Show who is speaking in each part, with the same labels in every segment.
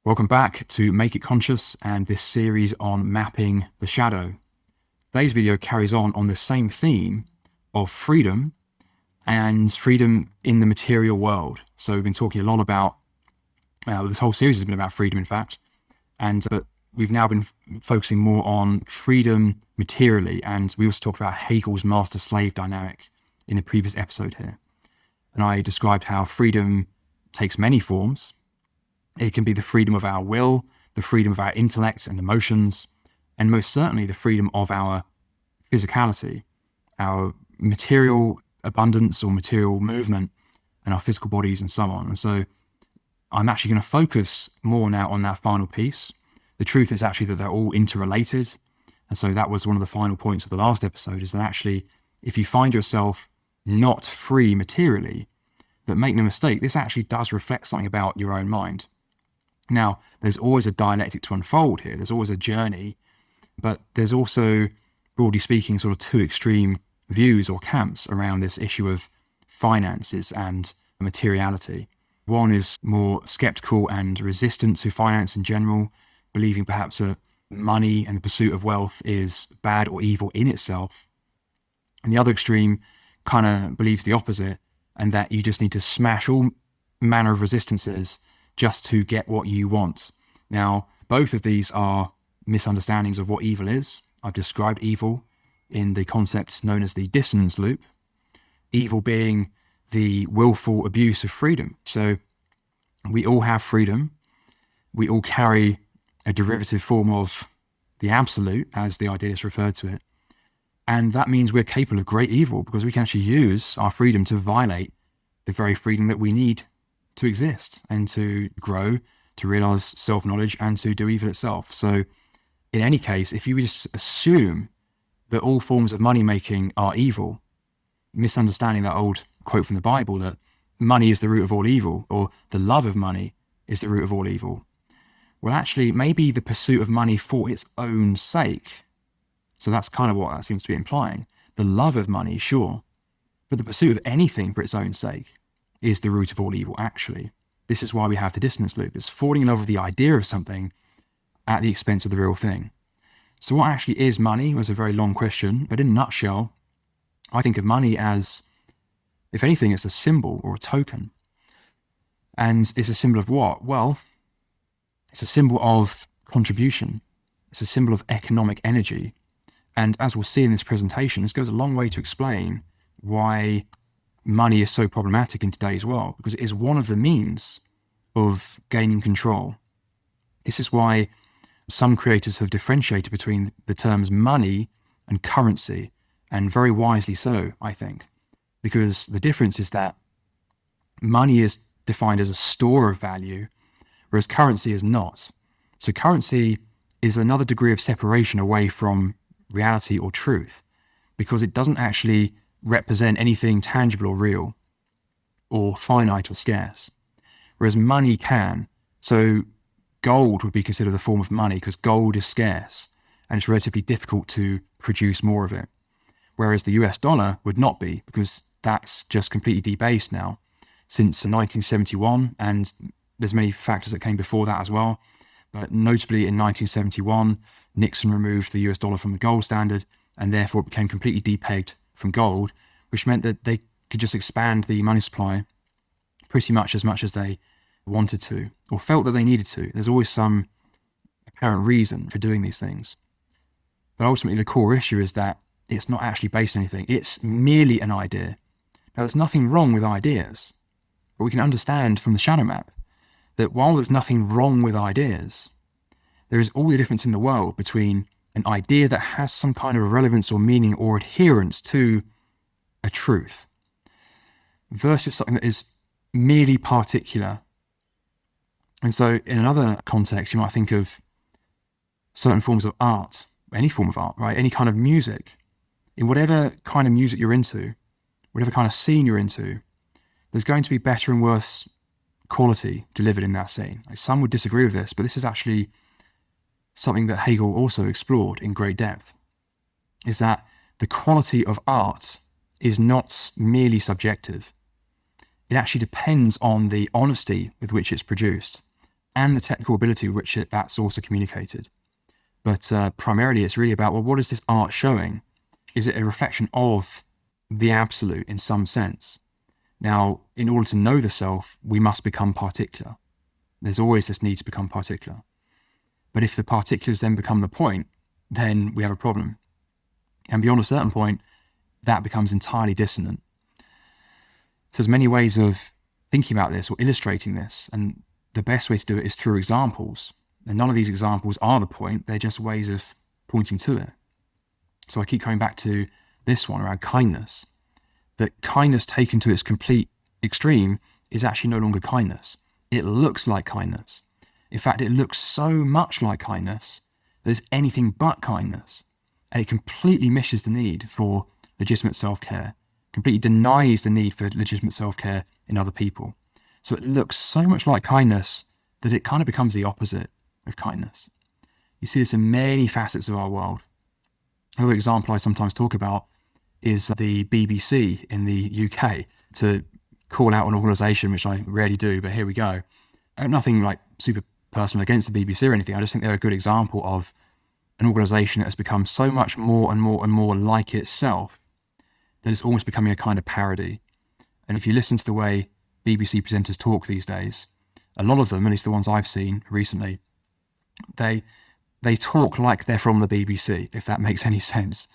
Speaker 1: Welcome back to Make It Conscious and this series on mapping the shadow. Today's video carries on the same theme of freedom and freedom in the material world. So we've been talking a lot about, this whole series has been about freedom in fact, but we've now been focusing more on freedom materially, and we also talked about Hegel's master-slave dynamic in a previous episode here. And I described how freedom takes many forms. It can be the freedom of our will, the freedom of our intellect and emotions, and most certainly the freedom of our physicality, our material abundance or material movement, and our physical bodies and so on. And so I'm actually going to focus more now on that final piece. The truth is actually that they're all interrelated. And so that was one of the final points of the last episode, is that actually, if you find yourself not free materially, that make no mistake, this actually does reflect something about your own mind. Now, there's always a dialectic to unfold here. There's always a journey, but there's also, broadly speaking, sort of two extreme views or camps around this issue of finances and materiality. One is more skeptical and resistant to finance in general, believing perhaps that money and the pursuit of wealth is bad or evil in itself. And the other extreme kind of believes the opposite, and that you just need to smash all manner of resistances just to get what you want. Now, both of these are misunderstandings of what evil is. I've described evil in the concept known as the dissonance loop, evil being the willful abuse of freedom. So we all have freedom. We all carry a derivative form of the absolute, as the idealists referred to it. And that means we're capable of great evil, because we can actually use our freedom to violate the very freedom that we need to exist and to grow, to realize self-knowledge and to do evil itself. So in any case, if you just assume that all forms of money-making are evil, misunderstanding that old quote from the Bible that money is the root of all evil, or the love of money is the root of all evil, well, actually, maybe the pursuit of money for its own sake. So that's kind of what that seems to be implying. The love of money, sure, but the pursuit of anything for its own sake is the root of all evil, actually. This is why we have the dissonance loop. It's falling in love with the idea of something at the expense of the real thing. So what actually is money was a very long question, but in a nutshell, I think of money as, if anything, it's a symbol or a token. And it's a symbol of what? Well, it's a symbol of contribution. It's a symbol of economic energy. And as we'll see in this presentation, this goes a long way to explain why money is so problematic in today's world, because it is one of the means of gaining control. This is why some creators have differentiated between the terms money and currency, and very wisely so, I think, because the difference is that money is defined as a store of value, whereas currency is not. So currency is another degree of separation away from reality or truth, because it doesn't actually represent anything tangible or real or finite or scarce, whereas money can. So gold would be considered a form of money because gold is scarce and it's relatively difficult to produce more of it, whereas the US dollar would not be, because that's just completely debased now since 1971, and there's many factors that came before that as well. But notably in 1971, Nixon removed the US dollar from the gold standard, and therefore it became completely depegged from gold, which meant that they could just expand the money supply pretty much as they wanted to, or felt that they needed to. There's always some apparent reason for doing these things. But ultimately the core issue is that it's not actually based on anything. It's merely an idea. Now, there's nothing wrong with ideas, but we can understand from the shadow map that while there's nothing wrong with ideas, there is all the difference in the world between an idea that has some kind of relevance or meaning or adherence to a truth versus something that is merely particular. And so in another context, you might think of certain forms of art, any form of art, right? Any kind of music. In whatever kind of music you're into, whatever kind of scene you're into, there's going to be better and worse quality delivered in that scene. Some would disagree with this, but this is actually something that Hegel also explored in great depth, is that the quality of art is not merely subjective. It actually depends on the honesty with which it's produced and the technical ability with which that's also communicated. But primarily it's really about, well, what is this art showing? Is it a reflection of the absolute in some sense? Now, in order to know the self, we must become particular. There's always this need to become particular. But if the particulars then become the point, then we have a problem. And beyond a certain point, that becomes entirely dissonant. So there's many ways of thinking about this or illustrating this, and the best way to do it is through examples. And none of these examples are the point, they're just ways of pointing to it. So I keep coming back to this one around kindness, that kindness taken to its complete extreme is actually no longer kindness. It looks like kindness. In fact, it looks so much like kindness that it's anything but kindness. And it completely misses the need for legitimate self-care, completely denies the need for legitimate self-care in other people. So it looks so much like kindness that it kind of becomes the opposite of kindness. You see this in many facets of our world. Another example I sometimes talk about is the BBC in the UK, to call out an organisation, which I rarely do, but here we go. Nothing like super personal against the BBC or anything. I just think they're a good example of an organisation that has become so much more and more and more like itself that it's almost becoming a kind of parody. And if you listen to the way BBC presenters talk these days, a lot of them, at least the ones I've seen recently, they talk like they're from the BBC, if that makes any sense.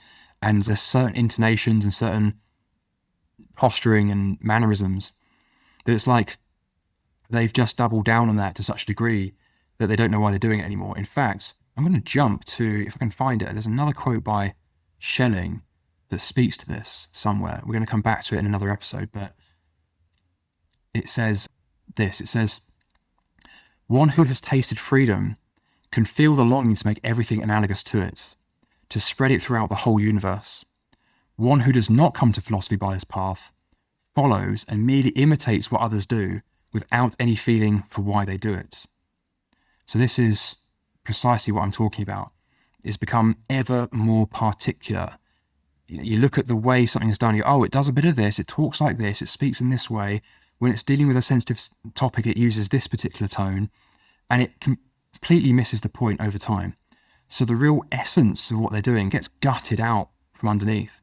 Speaker 1: And there's certain intonations and certain posturing and mannerisms that it's like they've just doubled down on that to such a degree that they don't know why they're doing it anymore. In fact, I'm going to jump to, if I can find it, there's another quote by Schelling that speaks to this somewhere. We're going to come back to it in another episode, but it says this. It says, "One who has tasted freedom can feel the longing to make everything analogous to it, to spread it throughout the whole universe. One who does not come to philosophy by this path follows and merely imitates what others do without any feeling for why they do it." So this is precisely what I'm talking about. It's become ever more particular. You look at the way something is done, you go, oh, it does a bit of this, it talks like this, it speaks in this way. When it's dealing with a sensitive topic, it uses this particular tone, and it completely misses the point over time. So the real essence of what they're doing gets gutted out from underneath.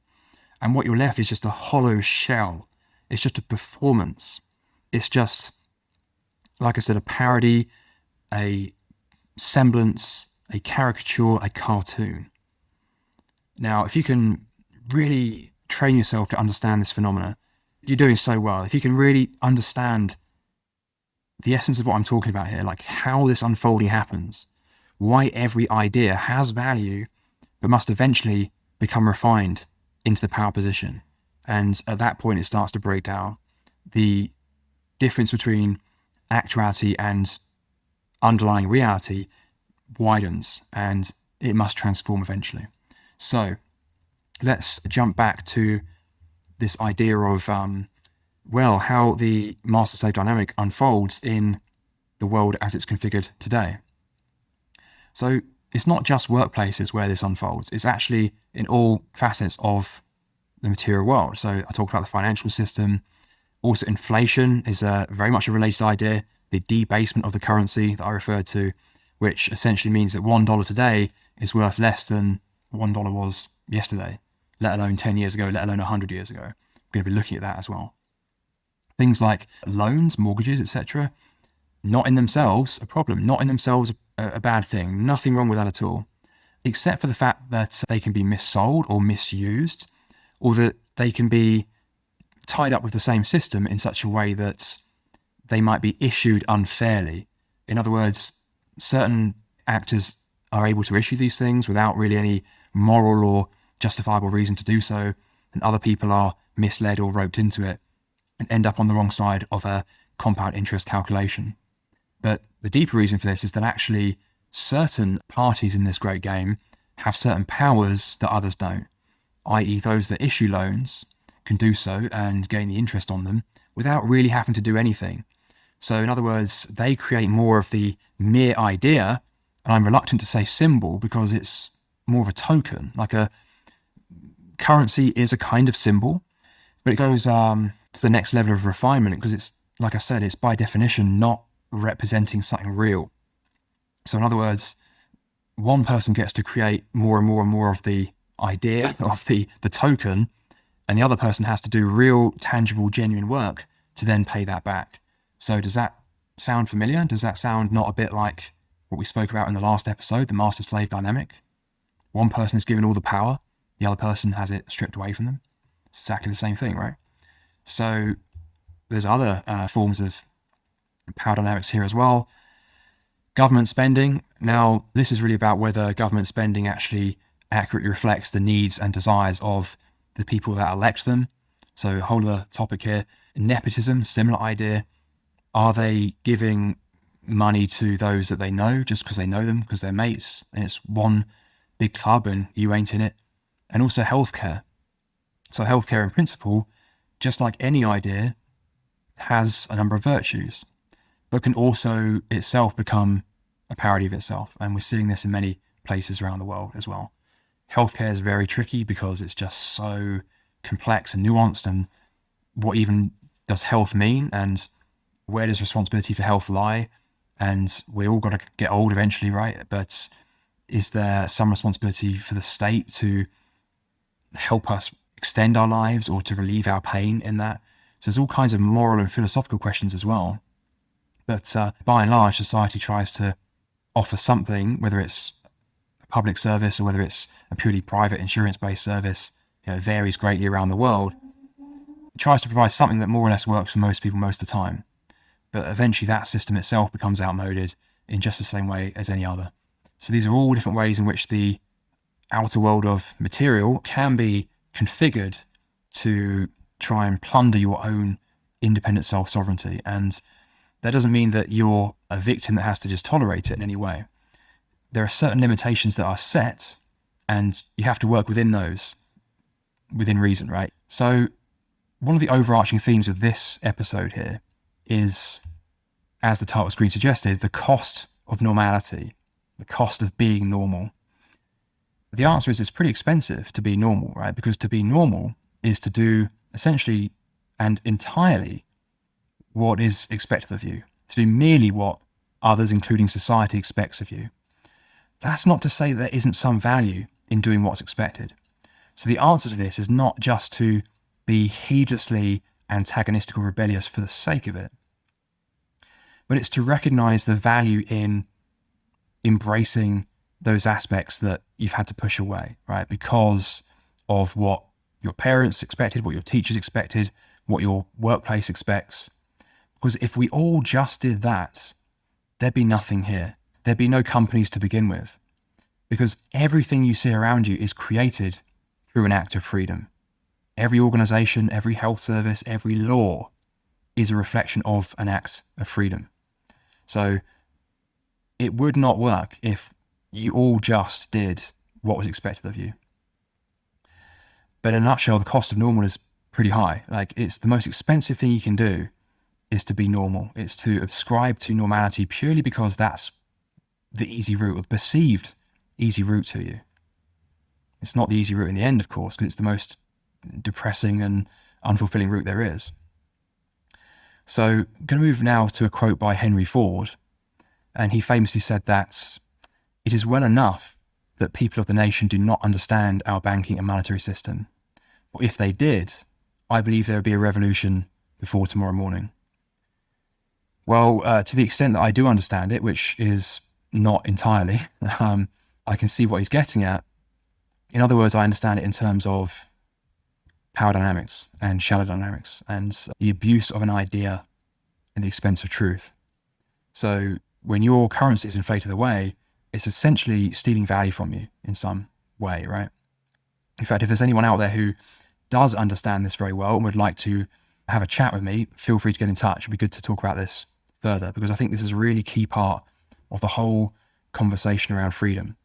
Speaker 1: And what you're left is just a hollow shell. It's just a performance. It's just, like I said, a parody, a semblance, a caricature, a cartoon. Now, if you can really train yourself to understand this phenomena, you're doing so well. If you can really understand the essence of what I'm talking about here, like how this unfolding happens, why every idea has value, but must eventually become refined into the power position. And at that point, it starts to break down. The difference between actuality and underlying reality widens, and it must transform eventually. So let's jump back to this idea of, how the master-slave dynamic unfolds in the world as it's configured today. So it's not just workplaces where this unfolds, it's actually in all facets of the material world. So I talked about the financial system. Also, inflation is very much a related idea, the debasement of the currency that I referred to, which essentially means that $1 today is worth less than $1 was yesterday, let alone 10 years ago, let alone 100 years ago. We're going to be looking at that as well. Things like loans, mortgages, etc., not in themselves a problem, not in themselves a bad thing, nothing wrong with that at all, except for the fact that they can be missold or misused, or that they can be tied up with the same system in such a way that they might be issued unfairly. In other words, certain actors are able to issue these things without really any moral or justifiable reason to do so, and other people are misled or roped into it and end up on the wrong side of a compound interest calculation. But the deeper reason for this is that actually certain parties in this great game have certain powers that others don't, i.e. those that issue loans can do so and gain the interest on them without really having to do anything. So in other words, they create more of the mere idea, and I'm reluctant to say symbol because it's more of a token, like a currency is a kind of symbol, but it goes to the next level of refinement because it's, like I said, it's by definition not representing something real. So in other words, one person gets to create more and more and more of the idea of the token, and the other person has to do real, tangible, genuine work to then pay that back. So does that sound familiar? Does that sound not a bit like what we spoke about in the last episode, the master-slave dynamic? One person is given all the power, the other person has it stripped away from them. It's exactly the same thing, right? So there's other forms of power dynamics here as well. Government spending. Now, this is really about whether government spending actually accurately reflects the needs and desires of the people that elect them. So whole other topic here. Nepotism, similar idea. Are they giving money to those that they know just because they know them, because they're mates, and it's one big club and you ain't in it? And also healthcare. So healthcare in principle, just like any idea, has a number of virtues, but can also itself become a parody of itself. And we're seeing this in many places around the world as well. Healthcare is very tricky because it's just so complex and nuanced, and what even does health mean, and where does responsibility for health lie? And we all got to get old eventually, right? But is there some responsibility for the state to help us extend our lives or to relieve our pain in that? So there's all kinds of moral and philosophical questions as well. But by and large, society tries to offer something, whether it's a public service or whether it's a purely private insurance-based service, it varies greatly around the world. It tries to provide something that more or less works for most people most of the time. But eventually that system itself becomes outmoded in just the same way as any other. So these are all different ways in which the outer world of material can be configured to try and plunder your own independent self-sovereignty. And that doesn't mean that you're a victim that has to just tolerate it in any way. There are certain limitations that are set, and you have to work within those, within reason, right? So one of the overarching themes of this episode here is, as the title screen suggested, the cost of normality, the cost of being normal. The answer is it's pretty expensive to be normal, right? Because to be normal is to do essentially and entirely what is expected of you, to do merely what others, including society, expects of you. That's not to say that there isn't some value in doing what's expected. So the answer to this is not just to be heedlessly antagonistic or rebellious for the sake of it, but it's to recognize the value in embracing those aspects that you've had to push away, right? Because of what your parents expected, what your teachers expected, what your workplace expects. Because if we all just did that, there'd be nothing here. There'd be no companies to begin with. Because everything you see around you is created through an act of freedom. Every organization, every health service, every law is a reflection of an act of freedom. So it would not work if you all just did what was expected of you. But in a nutshell, the cost of normal is pretty high. Like, it's the most expensive thing you can do is to be normal. It's to ascribe to normality purely because that's the easy route, or the perceived easy route to you. It's not the easy route in the end, of course, because it's the most depressing and unfulfilling route there is. So I'm going to move now to a quote by Henry Ford. And he famously said that it is well enough that people of the nation do not understand our banking and monetary system. But if they did, I believe there would be a revolution before tomorrow morning. Well, to the extent that I do understand it, which is not entirely, I can see what he's getting at. In other words, I understand it in terms of power dynamics and shadow dynamics and the abuse of an idea in the expense of truth. So when your currency is inflated away, it's essentially stealing value from you in some way, right? In fact, if there's anyone out there who does understand this very well and would like to have a chat with me, feel free to get in touch. It'd be good to talk about this further, because I think this is a really key part of the whole conversation around freedom.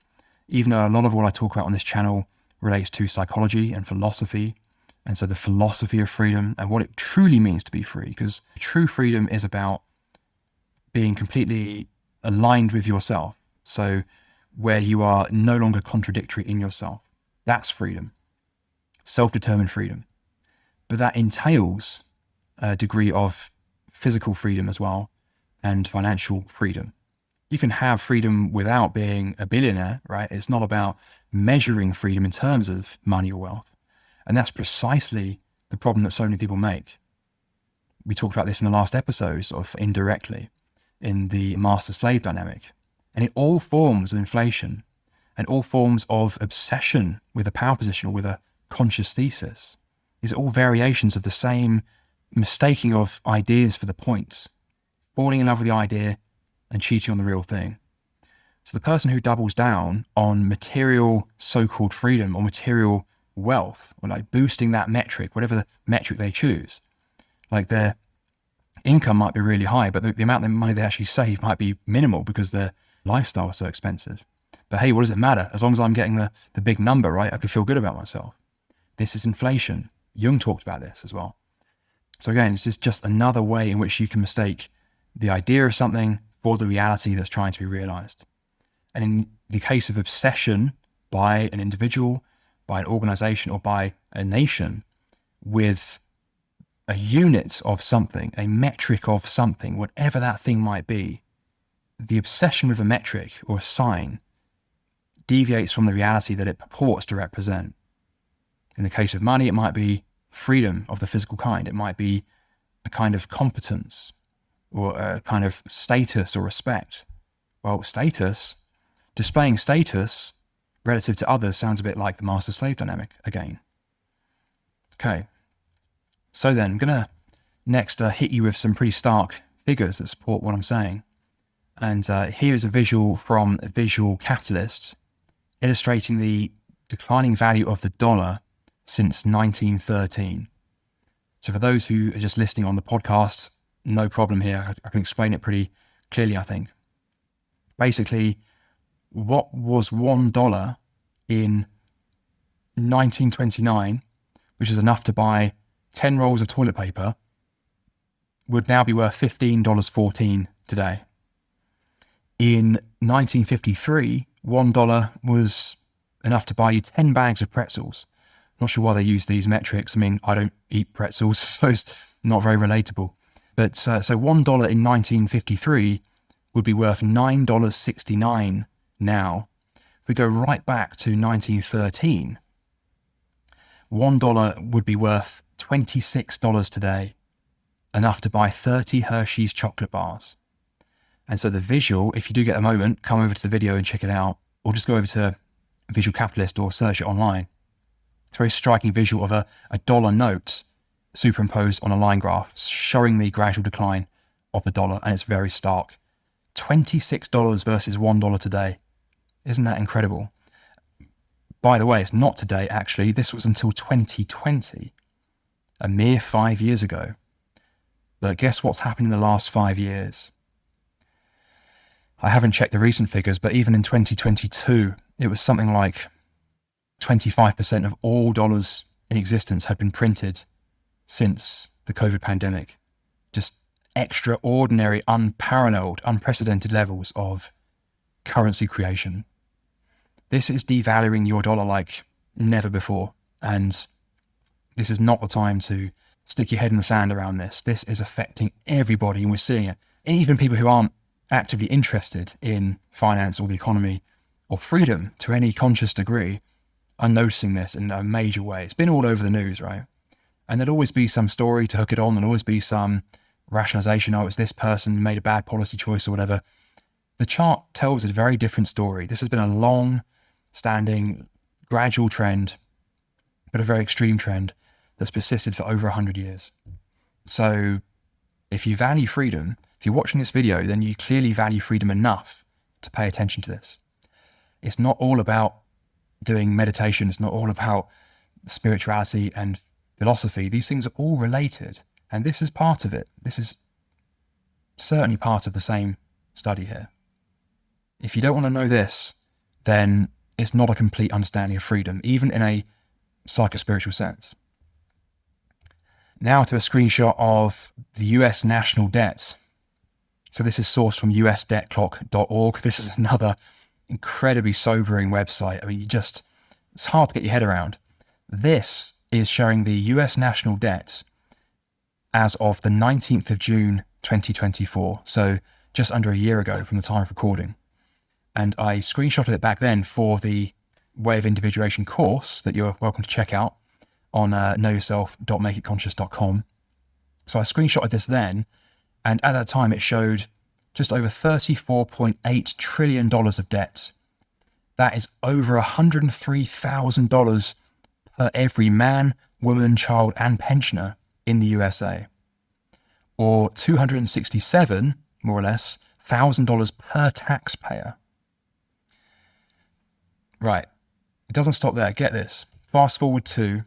Speaker 1: Even though a lot of what I talk about on this channel relates to psychology and philosophy, and so the philosophy of freedom and what it truly means to be free, because true freedom is about being completely aligned with yourself. So where you are no longer contradictory in yourself. That's freedom. Self-determined freedom. But that entails a degree of physical freedom as well. and financial freedom. You can have freedom without being a billionaire, right? It's not about measuring freedom in terms of money or wealth. And that's precisely the problem that so many people make. We talked about this in the last episode, sort of indirectly, in the master-slave dynamic. And in all forms of inflation and all forms of obsession with a power position or with a conscious thesis, these are all variations of the same mistaking of ideas for the points, falling in love with the idea and cheating on the real thing. So the person who doubles down on material so-called freedom or material wealth, or like boosting that metric, whatever the metric they choose, like their income might be really high, but the amount of money they actually save might be minimal because their lifestyle is so expensive. But hey, what does it matter? As long as I'm getting the big number, right? I can feel good about myself. This is inflation. Jung talked about this as well. So again, this is just another way in which you can mistake the idea of something for the reality that's trying to be realized. And in the case of obsession by an individual, by an organization, or by a nation with a unit of something, a metric of something, whatever that thing might be, the obsession with a metric or a sign deviates from the reality that it purports to represent. In the case of money, it might be freedom of the physical kind. It might be a kind of competence or a kind of status or respect. Well, status, displaying status relative to others sounds a bit like the master-slave dynamic again. Okay, so then I'm going to next hit you with some pretty stark figures that support what I'm saying. And here's a visual from a Visual Capitalist illustrating the declining value of the dollar since 1913. So for those who are just listening on the podcast, no problem here. I can explain it pretty clearly, I think. Basically, what was $1 in 1929, which is enough to buy 10 rolls of toilet paper, would now be worth $15.14 today. In 1953, $1 was enough to buy you 10 bags of pretzels. Not sure why they use these metrics. I mean, I don't eat pretzels, so it's not very relatable. But so $1 in 1953 would be worth $9.69 now. If we go right back to 1913, $1 would be worth $26 today, enough to buy 30 Hershey's chocolate bars. And so the visual, if you do get a moment, come over to the video and check it out, or just go over to Visual Capitalist or search it online. It's a very striking visual of a dollar note superimposed on a line graph, showing the gradual decline of the dollar, and it's very stark. $26 versus $1 today. Isn't that incredible? By the way, it's not today, actually. This was until 2020, a mere 5 years ago. But guess what's happened in the last 5 years? I haven't checked the recent figures, but even in 2022, it was something like 25% of all dollars in existence had been printed since the COVID pandemic. Just extraordinary, unparalleled, unprecedented levels of currency creation. This is devaluing your dollar like never before. And this is not the time to stick your head in the sand around this. This is affecting everybody, and we're seeing it. Even people who aren't actively interested in finance or the economy or freedom to any conscious degree are noticing this in a major way. It's been all over the news, right? And there'll always be some story to hook it on. There'll always be some rationalization. Oh, it's this person made a bad policy choice or whatever. The chart tells a very different story. This has been a long-standing, gradual trend, but a very extreme trend that's persisted for over 100 years. So if you value freedom, if you're watching this video, then you clearly value freedom enough to pay attention to this. It's not all about doing meditation. It's not all about spirituality and philosophy. These things are all related. And this is part of it. This is certainly part of the same study here. If you don't want to know this, then it's not a complete understanding of freedom, even in a psychospiritual sense. Now to a screenshot of the US national debt. So this is sourced from usdebtclock.org. This is another incredibly sobering website. I mean, it's hard to get your head around. This is showing the US national debt as of the 19th of June, 2024. So just under a year ago from the time of recording. And I screenshotted it back then for the Way of Individuation course that you're welcome to check out on knowyourself.makeitconscious.com. So I screenshotted this then, and at that time it showed just over $34.8 trillion of debt. That is over $103,000 per every man, woman, child, and pensioner in the USA, or $267, more or less, $1,000 per taxpayer. Right. It doesn't stop there. Get this. Fast forward to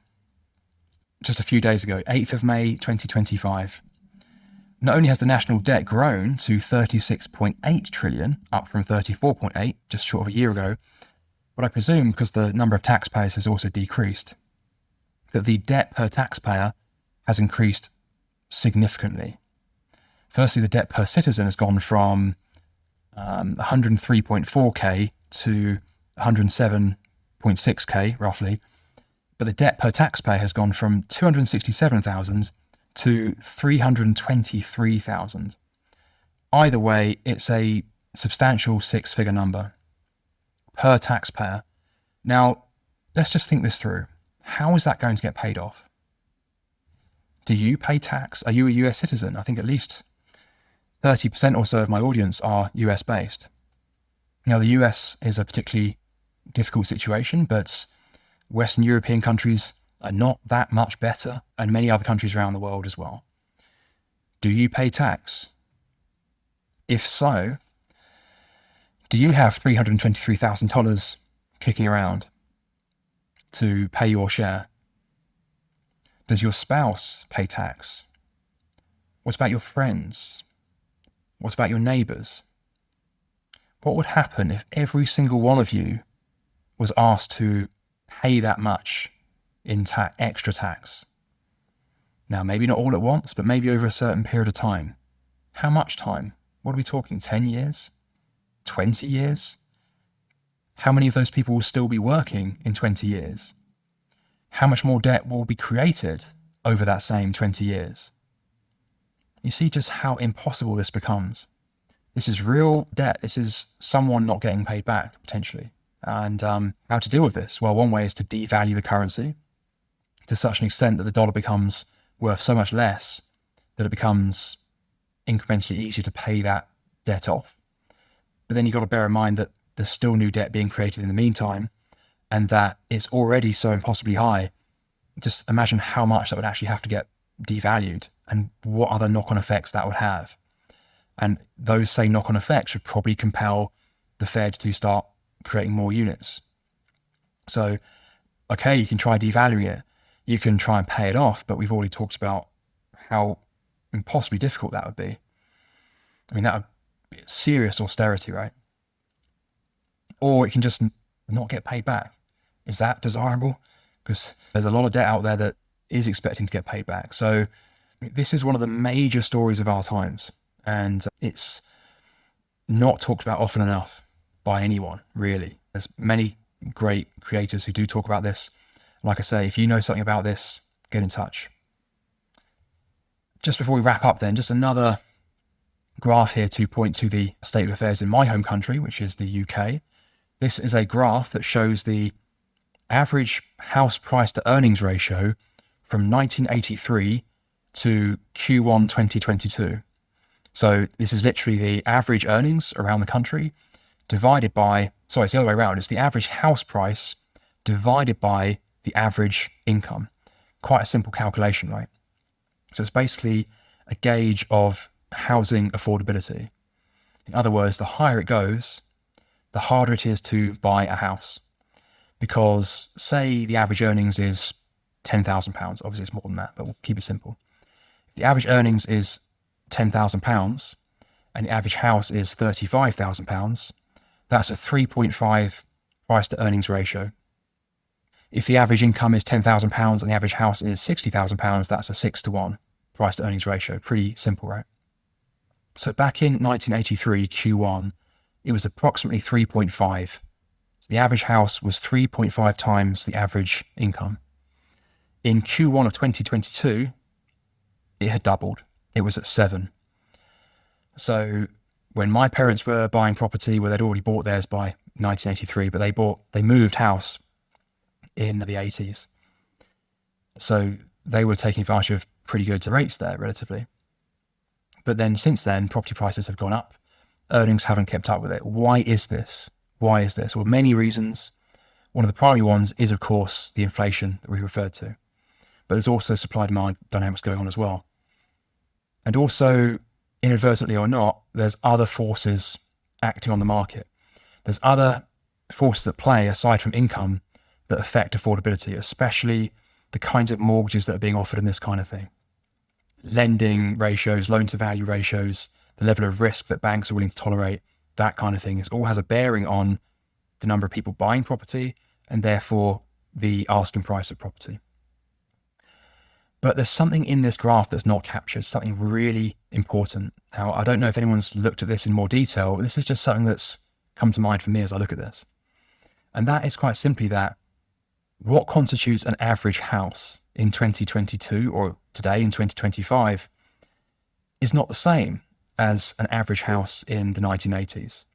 Speaker 1: just a few days ago, 8th of May, 2025. Not only has the national debt grown to 36.8 trillion, up from 34.8 just short of a year ago, but I presume because the number of taxpayers has also decreased, that the debt per taxpayer has increased significantly. Firstly, the debt per citizen has gone from 103.4k to 107.6k roughly, but the debt per taxpayer has gone from 267,000 to 323,000. Either way, it's a substantial six-figure number per taxpayer. Now, let's just think this through. How is that going to get paid off? Do you pay tax? Are you a US citizen? I think at least 30% or so of my audience are US based. Now, the US is a particularly difficult situation, but Western European countries are not that much better, and many other countries around the world as well. Do you pay tax? If so, do you have $323,000 kicking around to pay your share? Does your spouse pay tax? What about your friends? What about your neighbours? What would happen if every single one of you was asked to pay that much in extra tax? Now, maybe not all at once, but maybe over a certain period of time. How much time? What are we talking? 10 years? 20 years? How many of those people will still be working in 20 years? How much more debt will be created over that same 20 years? You see just how impossible this becomes. This is real debt. This is someone not getting paid back, potentially. And how to deal with this? Well, one way is to devalue the currency to such an extent that the dollar becomes worth so much less that it becomes incrementally easier to pay that debt off. But then you've got to bear in mind that there's still new debt being created in the meantime, and that it's already so impossibly high. Just imagine how much that would actually have to get devalued and what other knock-on effects that would have. And those same knock-on effects would probably compel the Fed to start creating more units. So, okay, you can try devaluing it. You can try and pay it off, but we've already talked about how impossibly difficult that would be. I mean, that would be serious austerity, right? Or it can just not get paid back. Is that desirable? Because there's a lot of debt out there that is expecting to get paid back. So this is one of the major stories of our times, and it's not talked about often enough by anyone, really. There's many great creators who do talk about this. Like I say, if you know something about this, get in touch. Just before we wrap up then, just another graph here to point to the state of affairs in my home country, which is the UK. This is a graph that shows the average house price to earnings ratio from 1983 to Q1 2022. So this is literally the average earnings around the country divided by, sorry, it's the other way around. It's the average house price divided by the average income. Quite a simple calculation, right? So it's basically a gauge of housing affordability. In other words, the higher it goes, the harder it is to buy a house. Because say the average earnings is £10,000, obviously it's more than that, but we'll keep it simple. If the average earnings is £10,000 and the average house is £35,000, that's a 3.5 price to earnings ratio. If the average income is £10,000 and the average house is £60,000, that's a 6-to-1 price to earnings ratio. Pretty simple, right? So back in 1983 Q1, it was approximately 3.5. So the average house was 3.5 times the average income. In Q1 of 2022, it had doubled. It was at 7. So when my parents were buying property, well, they'd already bought theirs by 1983, but they moved house in the 80s. So they were taking advantage of pretty good rates there relatively. But then since then, property prices have gone up. Earnings haven't kept up with it. Why is this? Why is this? Well, many reasons. One of the primary ones is, of course, the inflation that we referred to. But there's also supply-demand dynamics going on as well. And also, inadvertently or not, there's other forces acting on the market. There's other forces at play aside from income that affect affordability, especially the kinds of mortgages that are being offered in this kind of thing. Lending ratios, loan-to-value ratios, the level of risk that banks are willing to tolerate, that kind of thing. It all has a bearing on the number of people buying property and therefore the asking price of property. But there's something in this graph that's not captured, something really important. Now, I don't know if anyone's looked at this in more detail, but this is just something that's come to mind for me as I look at this. And that is quite simply that what constitutes an average house in 2022 or today in 2025 is not the same as an average house in the 1980s.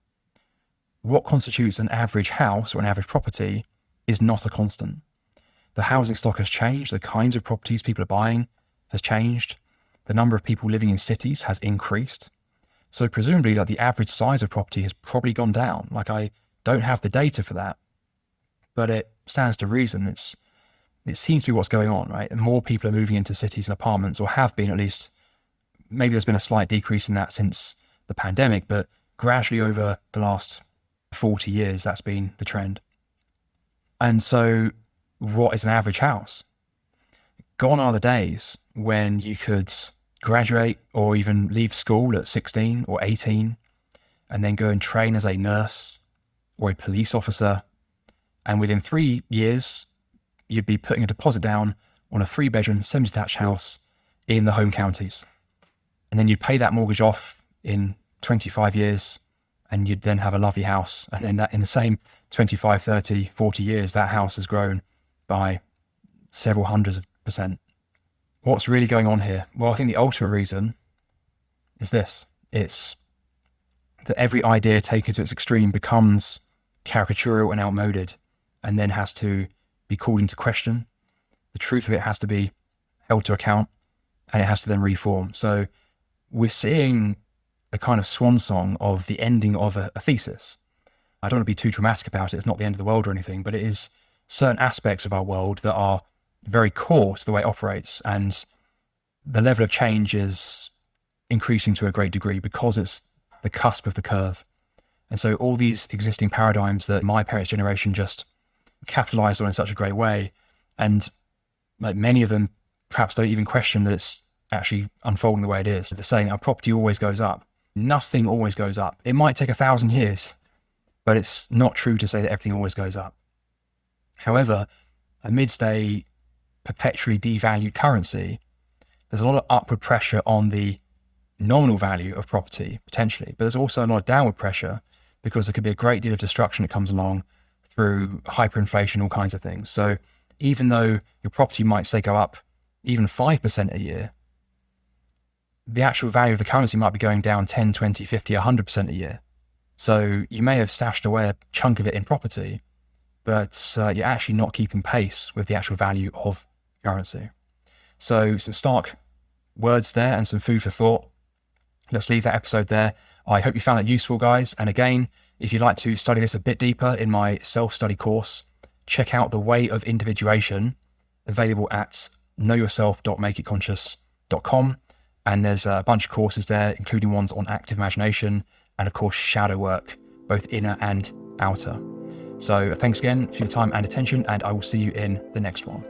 Speaker 1: What constitutes an average house or an average property is not a constant. The housing stock has changed. The kinds of properties people are buying has changed. The number of people living in cities has increased. So presumably the average size of property has probably gone down. I don't have the data for that, but it stands to reason. It seems to be what's going on, right? And more people are moving into cities and apartments, or have been at least. Maybe there's been a slight decrease in that since the pandemic, but gradually over the last 40 years, that's been the trend. And so what is an average house? Gone are the days when you could graduate or even leave school at 16 or 18 and then go and train as a nurse or a police officer. And within 3 years, you'd be putting a deposit down on a 3-bedroom, semi-detached house in the home counties. And then you'd pay that mortgage off in 25 years and you'd then have a lovely house. And then that in the same 25, 30, 40 years, that house has grown by several hundreds of percent. What's really going on here? Well, I think the ultimate reason is this. It's that every idea taken to its extreme becomes caricatural and outmoded and then has to be called into question. The truth of it has to be held to account and it has to then reform. So we're seeing a kind of swan song of the ending of a thesis. I don't want to be too dramatic about it. It's not the end of the world or anything, but it is certain aspects of our world that are very core to the way it operates. And the level of change is increasing to a great degree because it's the cusp of the curve. And so all these existing paradigms that my parents' generation just capitalized on in such a great way, and many of them perhaps don't even question that it's actually unfolding the way it is. They're saying our property always goes up. Nothing always goes up. It might take 1,000 years, but it's not true to say that everything always goes up. However, amidst a perpetually devalued currency, there's a lot of upward pressure on the nominal value of property, potentially, but there's also a lot of downward pressure because there could be a great deal of destruction that comes along through hyperinflation, all kinds of things. So even though your property might, say, go up even 5% a year, the actual value of the currency might be going down 10, 20, 50, 100% a year. So you may have stashed away a chunk of it in property, but you're actually not keeping pace with the actual value of currency. So some stark words there and some food for thought. Let's leave that episode there. I hope you found it useful, guys. And again, if you'd like to study this a bit deeper in my self-study course, check out The Way of Individuation, available at knowyourself.makeitconscious.com. And there's a bunch of courses there, including ones on active imagination and, of course, shadow work, both inner and outer. So thanks again for your time and attention, and I will see you in the next one.